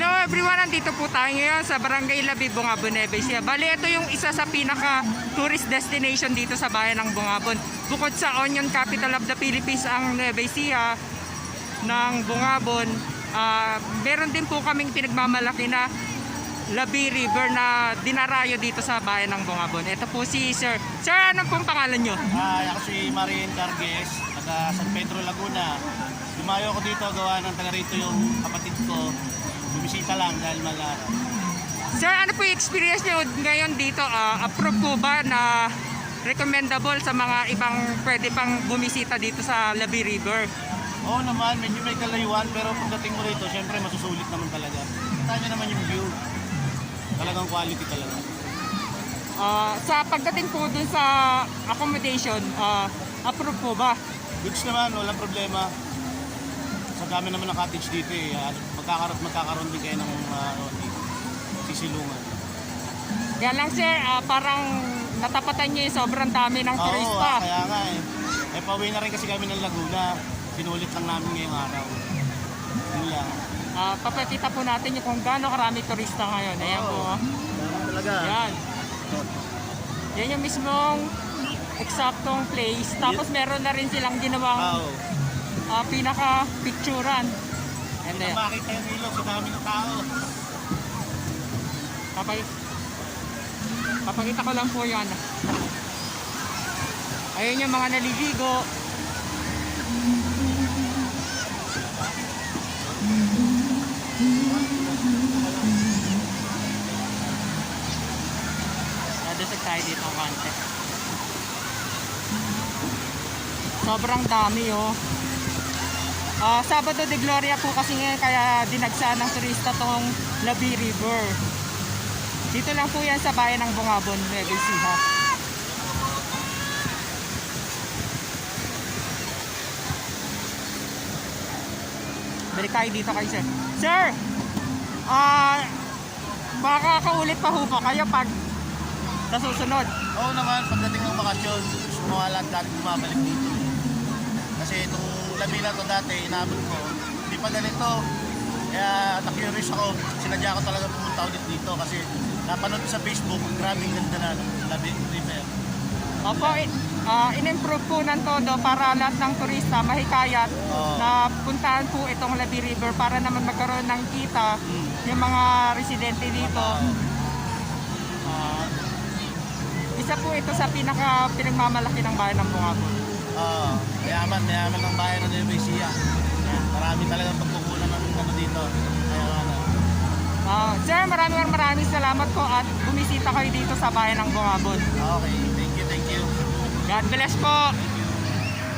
Hello everyone, nandito po tayo ngayon sa Barangay Labi, Bungabon, Nueva Ecija. Bali, ito yung isa sa pinaka-tourist destination dito sa bayan ng Bungabon. Bukod sa Onion Capital of the Philippines ang Nueva Ecija ng Bungabon, meron din po kaming pinagmamalaki na Labi River na dinarayo dito sa bayan ng Bungabon. Ito po si Sir. Sir, anong pong pangalan nyo? Ako si Marin Carges, taga San Pedro, Laguna. Dumayo ako dito, gawa ng taga rito yung kapatid ko. Bumisita lang dahil mag-araw. Sir, ano po yung experience nyo ngayon dito? Approve po ba na recommendable sa mga ibang pwede pang bumisita dito sa Labi River? Oo naman, medyo may kalayuan, pero pagdating mo rito, syempre masusulit naman talaga. Kita nyo naman yung view. Talagang quality talaga. Sa pagdating po dun sa accommodation, approve po ba? Goods naman, walang problema. Sa dami naman ng cottage dito eh. Magkakaroon din kayo ng sisilungan. Kaya lang sir, parang natapatan nyo yung sobrang dami ng turista. Oo, kaya nga eh. Pauwi na rin kasi kami ng Laguna. Sinulit lang namin ngayong araw. Yun lang. Papakita po natin yung kung gaano karami turista ngayon. Ayan po. Talaga. Yan. Yan yung mismong eksaktong place. Tapos meron na rin silang ginawang pinaka-picturan. And then, makita yung ilog sa dami ng tao. papakita ko lang po yan. Ayun yung mga naliligo. Nadasag tayo dito ang konti. Sobrang dami oh. Sabado de Gloria po kasi ngayon kaya dinagsa ng turista tong Labi River. Dito lang po yan sa bayan ng Bungabon, Nueva Ecija. Balik tayo dito kay sir. Sir! Makakaulit pa ho ba kayo pag sa susunod? Oo naman, pagdating ng bakasyon, gusto mo lahat dati bumabalik dito. Kasi itong Labi na to dati, inabot ko, hindi pa ganito. Kaya na-curious ako, sinadya ko talaga pumunta ulit dito kasi napanood sa Facebook, grabing ganda na Labi River. Opo, in-improve po ng todo para lahat ng turista mahikayat na puntahan po itong Labi River para naman magkaroon ng kita yung mga residente dito. Isa po ito sa pinagmamalaki ng bayan ng Bungabon. Mayaman ng bayan ng Nueva Ecija. Marami talagang pagkukunan ng ano dito. Sir, maraming salamat po at bumisita kayo dito sa bayan ng Bungabon. Okay, thank you. God bless po.